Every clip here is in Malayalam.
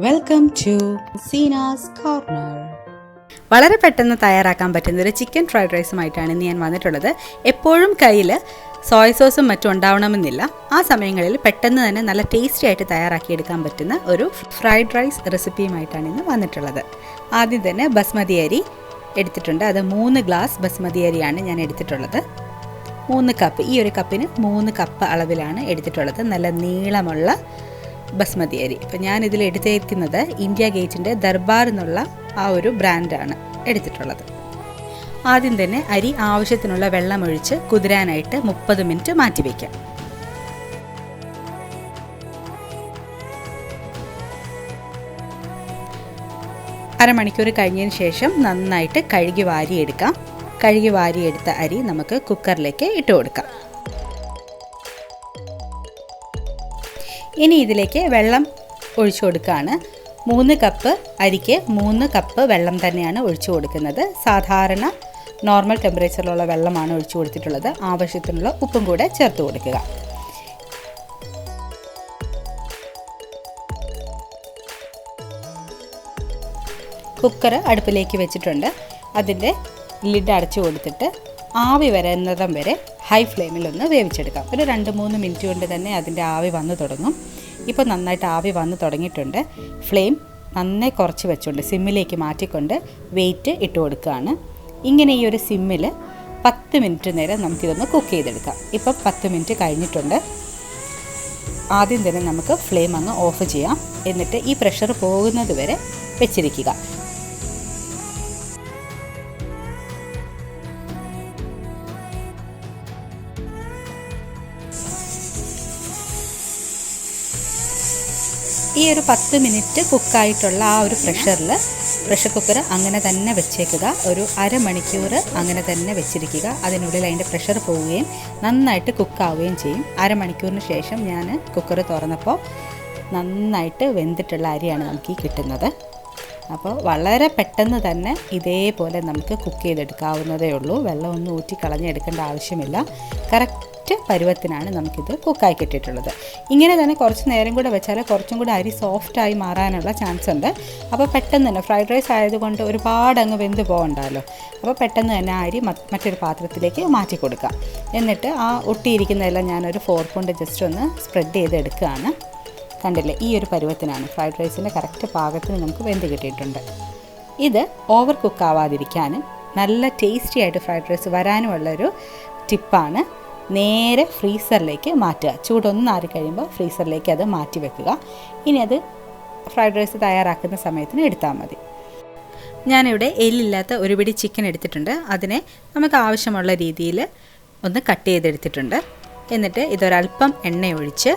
Welcome to Seena's corner. വളരെ പെട്ടെന്ന് തയ്യാറാക്കാൻ പറ്റുന്ന ഒരു ചിക്കൻ ഫ്രൈഡ് റൈസുമായിട്ടാണ് ഇന്ന് ഞാൻ വന്നിട്ടുള്ളത്. എപ്പോഴും കയ്യിൽ സോയ സോസും മറ്റും ഉണ്ടാവണമെന്നില്ല. ആ സമയങ്ങളിൽ പെട്ടെന്ന് തന്നെ നല്ല ടേസ്റ്റി ആയിട്ട് തയ്യാറാക്കിയെടുക്കാൻ പറ്റുന്ന ഒരു ഫ്രൈഡ് റൈസ് റെസിപ്പിയുമായിട്ടാണ് ഇന്ന് വന്നിട്ടുള്ളത്. ആദ്യം തന്നെ ബസ്മതി അരി എടുത്തിട്ടുണ്ട്. അത് 3 ഗ്ലാസ് ബസ്മതി അരിയാണ് ഞാൻ എടുത്തിട്ടുള്ളത്. 3 കപ്പ്, ഈ ഒരു കപ്പിന് 3 കപ്പ് അളവിലാണ് എടുത്തിട്ടുള്ളത്. നല്ല നീളമുള്ള ബസ്മതി അരി. അപ്പോൾ ഞാനിതിൽ എടുത്തിരിക്കുന്നത് ഇന്ത്യ ഗേറ്റിൻ്റെ ദർബാർ എന്നുള്ള ആ ഒരു ബ്രാൻഡാണ് എടുത്തിട്ടുള്ളത്. ആദ്യം തന്നെ അരി ആവശ്യത്തിനുള്ള വെള്ളമൊഴിച്ച് കുതിരാനായിട്ട് 30 മിനിറ്റ് മാറ്റി വയ്ക്കാം. അരമണിക്കൂർ കഴിഞ്ഞതിന് ശേഷം നന്നായിട്ട് കഴുകി വാരിയെടുക്കാം. കഴുകി വാരിയെടുത്ത അരി നമുക്ക് കുക്കറിലേക്ക് ഇട്ട് കൊടുക്കാം. ഇനി ഇതിലേക്ക് വെള്ളം ഒഴിച്ചു കൊടുക്കുകയാണ്. 3 കപ്പ് അരിക്ക് 3 കപ്പ് വെള്ളം തന്നെയാണ് ഒഴിച്ചു കൊടുക്കുന്നത്. സാധാരണ നോർമൽ ടെമ്പറേച്ചറിലുള്ള വെള്ളമാണ് ഒഴിച്ചു കൊടുത്തിട്ടുള്ളത്. ആവശ്യത്തിനുള്ള ഉപ്പും കൂടെ ചേർത്ത് കൊടുക്കുക. കുക്കർ അടുപ്പിലേക്ക് വെച്ചിട്ടുണ്ട്. അതിൻ്റെ ലിഡ് അടച്ചു കൊടുത്തിട്ട് ആവി വരുന്നതും വരെ ഹൈ ഫ്ലെയിമിലൊന്ന് വേവിച്ചെടുക്കാം. ഒരു 2-3 മിനിറ്റ് കൊണ്ട് തന്നെ അതിൻ്റെ ആവി വന്നു തുടങ്ങും. ഇപ്പോൾ നന്നായിട്ട് ആവി വന്നു തുടങ്ങിയിട്ടുണ്ട്. ഫ്ലെയിം നന്നായി കുറച്ച് വെച്ചുകൊണ്ട് സിമ്മിലേക്ക് മാറ്റിക്കൊണ്ട് വെയിറ്റ് ഇട്ട് കൊടുക്കുകയാണ്. ഇങ്ങനെ ഈ ഒരു സിമ്മിൽ 10 മിനിറ്റ് നേരം നമുക്കിതൊന്ന് കുക്ക് ചെയ്തെടുക്കാം. ഇപ്പം 10 മിനിറ്റ് കഴിഞ്ഞിട്ടുണ്ട്. ആദ്യം തന്നെ നമുക്ക് ഫ്ലെയിം അങ്ങ് ഓഫ് ചെയ്യാം. എന്നിട്ട് ഈ പ്രഷർ പോകുന്നത് വരെ വെച്ചിരിക്കുക. ഈ ഒരു 10 മിനിറ്റ് കുക്കായിട്ടുള്ള ആ ഒരു പ്രഷർ കുക്കർ അങ്ങനെ തന്നെ വെച്ചേക്കുക. ഒരു അരമണിക്കൂർ അങ്ങനെ തന്നെ വെച്ചിരിക്കുക. അതിനുള്ളിൽ അതിൻ്റെ പ്രഷർ പോവുകയും നന്നായിട്ട് കുക്കാവുകയും ചെയ്യും. അരമണിക്കൂറിന് ശേഷം ഞാൻ കുക്കർ തുറന്നപ്പോൾ നന്നായിട്ട് വെന്തിട്ടുള്ള അരിയാണ് നമുക്ക് ഈ കിട്ടുന്നത്. അപ്പോൾ വളരെ പെട്ടെന്ന് തന്നെ ഇതേപോലെ നമുക്ക് കുക്ക് ചെയ്തെടുക്കാവുന്നതേ ഉള്ളൂ. വെള്ളമൊന്നും ഊറ്റി കളഞ്ഞെടുക്കേണ്ട ആവശ്യമില്ല. കറക്റ്റ് പരുവത്തിനാണ് നമുക്കിത് കുക്കായി കിട്ടിയിട്ടുള്ളത്. ഇങ്ങനെ തന്നെ കുറച്ച് നേരം കൂടെ വെച്ചാൽ കുറച്ചും കൂടെ അരി സോഫ്റ്റായി മാറാനുള്ള ചാൻസ് ഉണ്ട്. അപ്പോൾ പെട്ടെന്ന് തന്നെ ഫ്രൈഡ് റൈസ് ആയതുകൊണ്ട് ഒരുപാട് അങ്ങ് വെന്ത് പോകണ്ടല്ലോ. അപ്പോൾ പെട്ടെന്ന് തന്നെ ആ അരി മറ്റൊരു പാത്രത്തിലേക്ക് മാറ്റി കൊടുക്കാം. എന്നിട്ട് ആ ഒട്ടിയിരിക്കുന്നതെല്ലാം ഞാനൊരു ഫോർക്ക് കൊണ്ട് ജസ്റ്റ് ഒന്ന് സ്പ്രെഡ് ചെയ്തെടുക്കുകയാണ്. കണ്ടില്ലേ, ഈ ഒരു പരുവത്തിനാണ് ഫ്രൈഡ് റൈസിൻ്റെ കറക്റ്റ് പാകത്തിന് നമുക്ക് വെന്ത് കിട്ടിയിട്ടുണ്ട്. ഇത് ഓവർ കുക്ക് ആവാതിരിക്കാനും നല്ല ടേസ്റ്റി ആയിട്ട് ഫ്രൈഡ് റൈസ് വരാനുമുള്ളൊരു ടിപ്പാണ്. നേരെ ഫ്രീസറിലേക്ക് മാറ്റുക. ചൂടൊന്നാറി കഴിയുമ്പോൾ ഫ്രീസറിലേക്ക് അത് മാറ്റി വെക്കുക. ഇനി അത് ഫ്രൈഡ് റൈസ് തയ്യാറാക്കുന്ന സമയത്തിന് എടുത്താൽ മതി. ഞാനിവിടെ എല്ലില്ലാത്ത ഒരു പിടി ചിക്കൻ എടുത്തിട്ടുണ്ട്. അതിനെ നമുക്ക് ആവശ്യമുള്ള രീതിയിൽ ഒന്ന് കട്ട് ചെയ്തെടുത്തിട്ടുണ്ട്. എന്നിട്ട് ഇതൊരൽപ്പം എണ്ണ ഒഴിച്ച്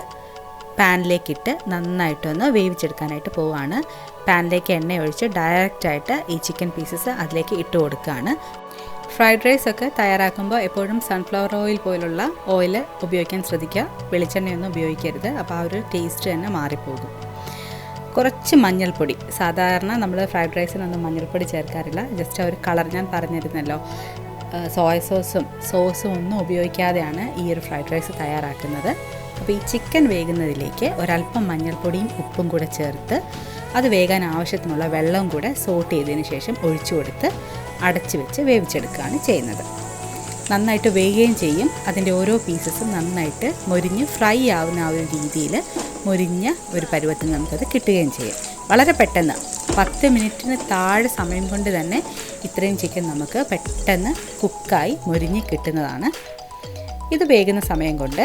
പാനിലേക്കിട്ട് നന്നായിട്ടൊന്ന് വേവിച്ചെടുക്കാനായിട്ട് പോവുകയാണ്. പാനിലേക്ക് എണ്ണ ഒഴിച്ച് ഡയറക്റ്റായിട്ട് ഈ ചിക്കൻ പീസസ് അതിലേക്ക് ഇട്ട് കൊടുക്കുകയാണ്. ഫ്രൈഡ് റൈസ് ഒക്കെ തയ്യാറാക്കുമ്പോൾ എപ്പോഴും സൺഫ്ലവർ ഓയിൽ പോലുള്ള ഓയിൽ ഉപയോഗിക്കാൻ ശ്രദ്ധിക്കുക. വെളിച്ചെണ്ണയൊന്നും ഉപയോഗിക്കരുത്. അപ്പോൾ ആ ഒരു ടേസ്റ്റ് തന്നെ മാറിപ്പോകും. കുറച്ച് മഞ്ഞൾപ്പൊടി, സാധാരണ നമ്മൾ ഫ്രൈഡ് റൈസിനൊന്നും മഞ്ഞൾപ്പൊടി ചേർക്കാറില്ല. ജസ്റ്റ് ആ ഒരു കളർ ഞാൻ പറഞ്ഞിരുന്നല്ലോ. സോയ സോസും ഒന്നും ഉപയോഗിക്കാതെയാണ് ഈ ഒരു ഫ്രൈഡ് റൈസ് തയ്യാറാക്കുന്നത്. അപ്പോൾ ഈ ചിക്കൻ വേകുന്നതിലേക്ക് ഒരല്പം മഞ്ഞൾപ്പൊടിയും ഉപ്പും കൂടെ ചേർത്ത് അത് വേകാൻ ആവശ്യത്തിനുള്ള വെള്ളവും കൂടെ സോട്ട് ചെയ്തതിന് ശേഷം ഒഴിച്ചു കൊടുത്ത് അടച്ചു വെച്ച് വേവിച്ചെടുക്കുകയാണ് ചെയ്യുന്നത്. നന്നായിട്ട് വേകുകയും ചെയ്യും. അതിൻ്റെ ഓരോ പീസസും നന്നായിട്ട് മൊരിഞ്ഞ് ഫ്രൈ ആവുന്ന ആ ഒരു രീതിയിൽ മൊരിഞ്ഞ ഒരു പരുവത്തിന് നമുക്കത് കിട്ടുകയും ചെയ്യും. വളരെ പെട്ടെന്ന് 10 മിനിറ്റിന് താഴെ സമയം കൊണ്ട് തന്നെ ഇത്രയും ചിക്കൻ നമുക്ക് പെട്ടെന്ന് കുക്കായി മൊരിഞ്ഞ് കിട്ടുന്നതാണ്. ഇത് വേകുന്ന സമയം കൊണ്ട്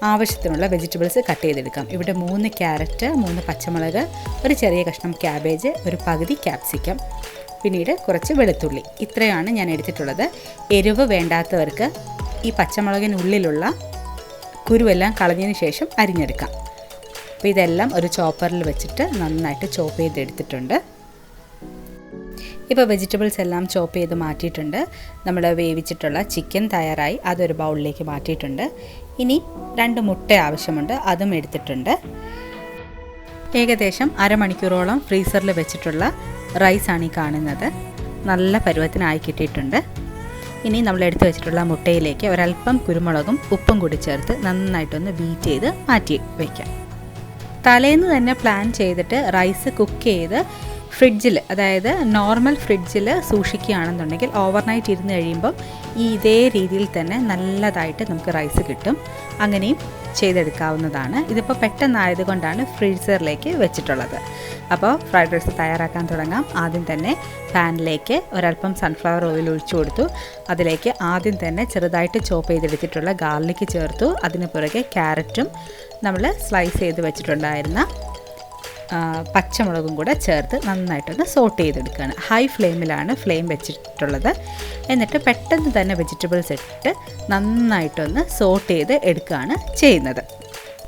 ആവശ്യത്തിനുള്ള വെജിറ്റബിൾസ് കട്ട് ചെയ്തെടുക്കാം. ഇവിടെ 3 ക്യാരറ്റ്, 3 പച്ചമുളക്, ഒരു ചെറിയ കഷ്ണം ക്യാബേജ്, ഒരു പകുതി ക്യാപ്സിക്കം, പിന്നീട് കുറച്ച് വെളുത്തുള്ളി. ഇത്രയാണ് ഞാൻ എടുത്തിട്ടുള്ളത്. എരിവ് വേണ്ടാത്തവർക്ക് ഈ പച്ചമുളകിനുള്ളിലുള്ള കുരുവെല്ലാം കളഞ്ഞതിന് ശേഷം അരിഞ്ഞെടുക്കാം. അപ്പോൾ ഇതെല്ലാം ഒരു ചോപ്പറിൽ വെച്ചിട്ട് നന്നായിട്ട് ചോപ്പ് ചെയ്തെടുത്തിട്ടുണ്ട്. ഇപ്പോൾ വെജിറ്റബിൾസ് എല്ലാം ചോപ്പ് ചെയ്ത് മാറ്റിയിട്ടുണ്ട്. നമ്മൾ വേവിച്ചിട്ടുള്ള ചിക്കൻ തയ്യാറായി. അതൊരു ബൗളിലേക്ക് മാറ്റിയിട്ടുണ്ട്. ഇനി 2 മുട്ട ആവശ്യമുണ്ട്. അതും എടുത്തിട്ടുണ്ട്. ഏകദേശം അരമണിക്കൂറോളം ഫ്രീസറിൽ വെച്ചിട്ടുള്ള റൈസാണ് ഈ കാണുന്നത്. നല്ല പരുവത്തിനായി കിട്ടിയിട്ടുണ്ട്. ഇനി നമ്മൾ എടുത്ത് വെച്ചിട്ടുള്ള മുട്ടയിലേക്ക് ഒരല്പം കുരുമുളകും ഉപ്പും കൂടി ചേർത്ത് നന്നായിട്ടൊന്ന് ബീറ്റ് ചെയ്ത് മാറ്റി വയ്ക്കാം. തലേന്ന് തന്നെ പ്ലാൻ ചെയ്തിട്ട് റൈസ് കുക്ക് ചെയ്ത് ഫ്രിഡ്ജിൽ, അതായത് നോർമൽ ഫ്രിഡ്ജിൽ സൂക്ഷിക്കുകയാണെന്നുണ്ടെങ്കിൽ ഓവർനൈറ്റ് ഇരുന്ന് കഴിയുമ്പം ഇതേ രീതിയിൽ തന്നെ നല്ലതായിട്ട് നമുക്ക് റൈസ് കിട്ടും. അങ്ങനെയും ചെയ്തെടുക്കാവുന്നതാണ്. ഇതിപ്പോൾ പെട്ടെന്നായതുകൊണ്ടാണ് ഫ്രീസറിലേക്ക് വെച്ചിട്ടുള്ളത്. അപ്പോൾ ഫ്രൈഡ് റൈസ് തയ്യാറാക്കാൻ തുടങ്ങാം. ആദ്യം തന്നെ പാനിലേക്ക് ഒരല്പം സൺഫ്ലവർ ഓയിൽ ഒഴിച്ചു കൊടുത്തു. അതിലേക്ക് ആദ്യം തന്നെ ചെറുതായിട്ട് ചോപ്പ് ചെയ്തെടുത്തിട്ടുള്ള ഗാർലിക്ക് ചേർത്തു. അതിന് പുറകെ ക്യാരറ്റും നമ്മൾ സ്ലൈസ് ചെയ്ത് വെച്ചിട്ടുണ്ടായിരുന്ന പച്ചമുളകും കൂടെ ചേർത്ത് നന്നായിട്ടൊന്ന് സോട്ട് ചെയ്തെടുക്കുകയാണ്. ഹൈ ഫ്ലെയിമിലാണ് ഫ്ലെയിം വെച്ചിട്ടുള്ളത്. എന്നിട്ട് പെട്ടെന്ന് തന്നെ വെജിറ്റബിൾസ് ഇട്ട് നന്നായിട്ടൊന്ന് സോട്ട് ചെയ്ത് എടുക്കുകയാണ് ചെയ്യുന്നത്.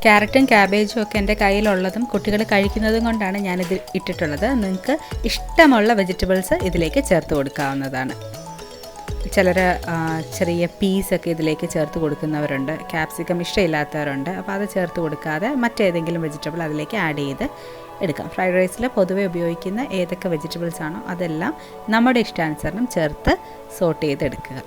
ക്യാരറ്റും ക്യാബേജും ഒക്കെ എൻ്റെ കയ്യിലുള്ളതും കുട്ടികൾ കഴിക്കുന്നതും കൊണ്ടാണ് ഞാനിത് ഇട്ടിട്ടുള്ളത്. നിങ്ങൾക്ക് ഇഷ്ടമുള്ള വെജിറ്റബിൾസ് ഇതിലേക്ക് ചേർത്ത് കൊടുക്കാവുന്നതാണ്. ചിലർ ചെറിയ പീസൊക്കെ ഇതിലേക്ക് ചേർത്ത് കൊടുക്കുന്നവരുണ്ട്. ക്യാപ്സിക്കം ഇഷ്ടമില്ലാത്തവരുണ്ട്. അപ്പോൾ അത് ചേർത്ത് കൊടുക്കാതെ മറ്റേതെങ്കിലും വെജിറ്റബിൾ അതിലേക്ക് ആഡ് ചെയ്ത് എടുക്കാം. ഫ്രൈഡ് റൈസിൽ പൊതുവെ ഉപയോഗിക്കുന്ന ഏതൊക്കെ വെജിറ്റബിൾസ് ആണോ അതെല്ലാം നമ്മുടെ ഇഷ്ടാനുസരണം ചേർത്ത് സോട്ട് ചെയ്തെടുക്കുക.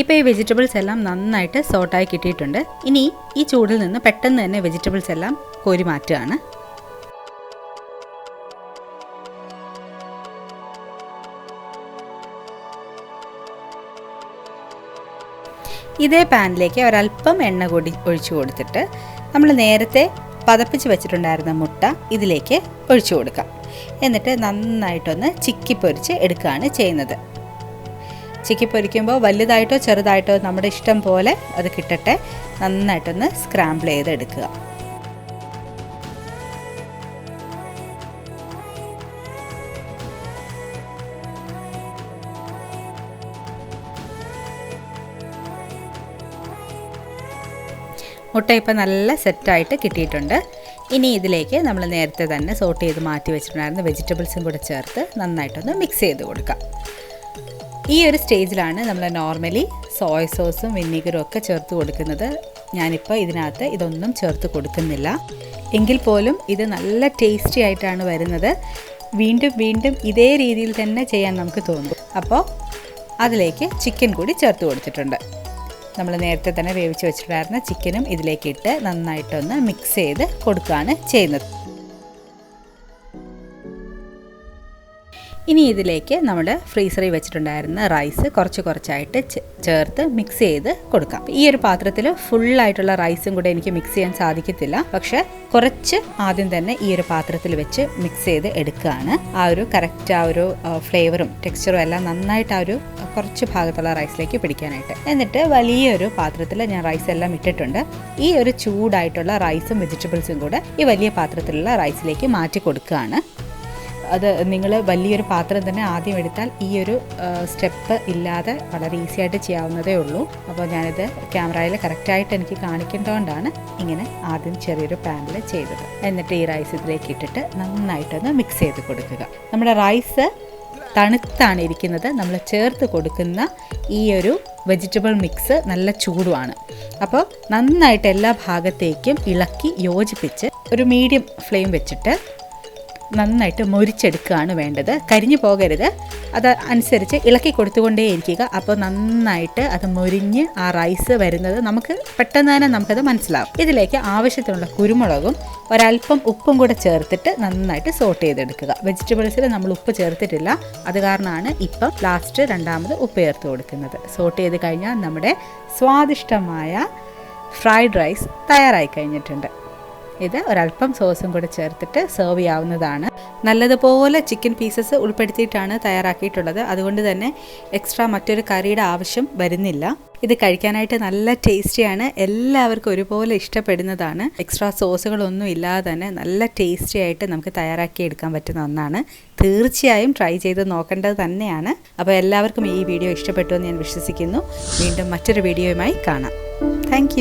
ഇപ്പോൾ ഈ വെജിറ്റബിൾസ് എല്ലാം നന്നായിട്ട് സോട്ടായി കിട്ടിയിട്ടുണ്ട്. ഇനി ഈ ചൂടിൽ നിന്ന് പെട്ടെന്ന് തന്നെ വെജിറ്റബിൾസ് എല്ലാം കോരി മാറ്റുകയാണ്. ഇതേ പാനിലേക്ക് ഒരല്പം എണ്ണ കൂടി ഒഴിച്ചു കൊടുത്തിട്ട് നമ്മൾ നേരത്തെ പതപ്പിച്ച് വെച്ചിട്ടുണ്ടായിരുന്ന മുട്ട ഇതിലേക്ക് ഒഴിച്ചു കൊടുക്കാം. എന്നിട്ട് നന്നായിട്ടൊന്ന് ചിക്കി പൊരിച്ച് എടുക്കുകയാണ് ചെയ്യുന്നത്. ചിക്കി പൊരിക്കുമ്പോൾ വലുതായിട്ടോ ചെറുതായിട്ടോ നമ്മുടെ ഇഷ്ടം പോലെ അത് കിട്ടട്ടെ. നന്നായിട്ടൊന്ന് സ്ക്രാമ്പിൾ ചെയ്ത് എടുക്കുക. മുട്ട ഇപ്പോൾ നല്ല സെറ്റായിട്ട് കിട്ടിയിട്ടുണ്ട്. ഇനി ഇതിലേക്ക് നമ്മൾ നേരത്തെ തന്നെ സോട്ട് ചെയ്ത് മാറ്റി വെച്ചിട്ടുണ്ടായിരുന്ന വെജിറ്റബിൾസും കൂടെ ചേർത്ത് നന്നായിട്ടൊന്ന് മിക്സ് ചെയ്ത് കൊടുക്കാം. ഈ ഒരു സ്റ്റേജിലാണ് നമ്മൾ നോർമലി സോയ സോസും വിനീഗറും ഒക്കെ ചേർത്ത് കൊടുക്കുന്നത്. ഞാനിപ്പോൾ ഇതിനകത്ത് ഇതൊന്നും ചേർത്ത് കൊടുക്കുന്നില്ല. എങ്കിൽ പോലും ഇത് നല്ല ടേസ്റ്റി ആയിട്ടാണ് വരുന്നത്. വീണ്ടും വീണ്ടും ഇതേ രീതിയിൽ തന്നെ ചെയ്യാൻ നമുക്ക് തോന്നും. അപ്പോൾ അതിലേക്ക് ചിക്കൻ കൂടി ചേർത്ത് കൊടുത്തിട്ടുണ്ട്. നമ്മൾ നേരത്തെ തന്നെ വേവിച്ച് വെച്ചിട്ടുണ്ടായിരുന്ന ചിക്കനും ഇതിലേക്ക് ഇട്ട് നന്നായിട്ടൊന്ന് മിക്സ് ചെയ്ത് കൊടുക്കുകയാണ് ചെയ്യുന്നത്. ഇനി ഇതിലേക്ക് നമ്മൾ ഫ്രീസറിൽ വെച്ചിട്ടുണ്ടായിരുന്ന റൈസ് കുറച്ച് കുറച്ചായിട്ട് ചേർത്ത് മിക്സ് ചെയ്ത് കൊടുക്കാം. ഈ ഒരു പാത്രത്തിൽ ഫുള്ളായിട്ടുള്ള റൈസും കൂടെ എനിക്ക് മിക്സ് ചെയ്യാൻ സാധിക്കത്തില്ല. പക്ഷേ കുറച്ച് ആദ്യം തന്നെ ഈ ഒരു പാത്രത്തിൽ വെച്ച് മിക്സ് ചെയ്ത് എടുക്കുകയാണ്. ആ ഒരു കറക്റ്റ് ആ ഒരു ഫ്ലേവറും ടെക്സ്ചറും എല്ലാം നന്നായിട്ട് ആ ഒരു കുറച്ച് ഭാഗത്തുള്ള റൈസിലേക്ക് പിടിക്കാനായിട്ട്. എന്നിട്ട് വലിയൊരു പാത്രത്തിൽ ഞാൻ റൈസ് എല്ലാം ഇട്ടിട്ടുണ്ട്. ഈ ഒരു ചൂടായിട്ടുള്ള റൈസും വെജിറ്റബിൾസും കൂടെ ഈ വലിയ പാത്രത്തിലുള്ള റൈസിലേക്ക് മാറ്റി കൊടുക്കുകയാണ്. അത് നിങ്ങൾ വലിയൊരു പാത്രം തന്നെ ആദ്യം എടുത്താൽ ഈ ഒരു സ്റ്റെപ്പ് ഇല്ലാതെ വളരെ ഈസി ആയിട്ട് ചെയ്യാവുന്നതേ ഉള്ളൂ. അപ്പോൾ ഞാനിത് ക്യാമറയിൽ കറക്റ്റായിട്ട് എനിക്ക് കാണിക്കേണ്ടതുകൊണ്ടാണ് ഇങ്ങനെ ആദ്യം ചെറിയൊരു പാനിൽ ചെയ്തത്. എന്നിട്ട് ഈ റൈസ് ഇതിലേക്ക് ഇട്ടിട്ട് നന്നായിട്ടൊന്ന് മിക്സ് ചെയ്ത് കൊടുക്കുക. നമ്മുടെ റൈസ് തണുത്താണ് ഇരിക്കുന്നത്. നമ്മൾ ചേർത്ത് കൊടുക്കുന്ന ഈ ഒരു വെജിറ്റബിൾ മിക്സ് നല്ല ചൂടുമാണ്. അപ്പോൾ നന്നായിട്ട് എല്ലാ ഭാഗത്തേക്കും ഇളക്കി യോജിപ്പിച്ച് ഒരു മീഡിയം ഫ്ലെയിം വെച്ചിട്ട് നന്നായിട്ട് മൊരിച്ചെടുക്കുകയാണ് വേണ്ടത്. കരിഞ്ഞു പോകരുത്. അത് അനുസരിച്ച് ഇളക്കി കൊടുത്തുകൊണ്ടേയിരിക്കുക. അപ്പോൾ നന്നായിട്ട് അത് മൊരിഞ്ഞ് ആ റൈസ് വരുന്നത് നമുക്ക് പെട്ടെന്ന് തന്നെ നമുക്കത് മനസ്സിലാവും. ഇതിലേക്ക് ആവശ്യത്തിനുള്ള കുരുമുളകും ഒരല്പം ഉപ്പും കൂടെ ചേർത്തിട്ട് നന്നായിട്ട് സോട്ട് ചെയ്തെടുക്കുക. വെജിറ്റബിൾസിൽ നമ്മൾ ഉപ്പ് ചേർത്തിട്ടില്ല. അത് കാരണമാണ് ഇപ്പം ലാസ്റ്റ് രണ്ടാമത് ഉപ്പ് ചേർത്ത് കൊടുക്കുന്നത്. സോട്ട് ചെയ്ത് കഴിഞ്ഞാൽ നമ്മുടെ സ്വാദിഷ്ടമായ ഫ്രൈഡ് റൈസ് തയ്യാറായി കഴിഞ്ഞിട്ടുണ്ട്. ഇത് ഒരല്പം സോസും കൂടെ ചേർത്തിട്ട് സെർവ് ചെയ്യാവുന്നതാണ്. നല്ലതുപോലെ ചിക്കൻ പീസസ് ഉൾപ്പെടുത്തിയിട്ടാണ് തയ്യാറാക്കിയിട്ടുള്ളത്. അതുകൊണ്ട് തന്നെ എക്സ്ട്രാ മറ്റൊരു കറിയുടെ ആവശ്യം വരുന്നില്ല. ഇത് കഴിക്കാനായിട്ട് നല്ല ടേസ്റ്റിയാണ്. എല്ലാവർക്കും ഒരുപോലെ ഇഷ്ടപ്പെടുന്നതാണ്. എക്സ്ട്രാ സോസുകളൊന്നും ഇല്ലാതെ തന്നെ നല്ല ടേസ്റ്റി ആയിട്ട് നമുക്ക് തയ്യാറാക്കി എടുക്കാൻ പറ്റുന്ന ഒന്നാണ്. തീർച്ചയായും ട്രൈ ചെയ്ത് നോക്കേണ്ടത് തന്നെയാണ്. അപ്പോൾ എല്ലാവർക്കും ഈ വീഡിയോ ഇഷ്ടപ്പെട്ടു എന്ന് ഞാൻ വിശ്വസിക്കുന്നു. വീണ്ടും മറ്റൊരു വീഡിയോയുമായി കാണാം. താങ്ക്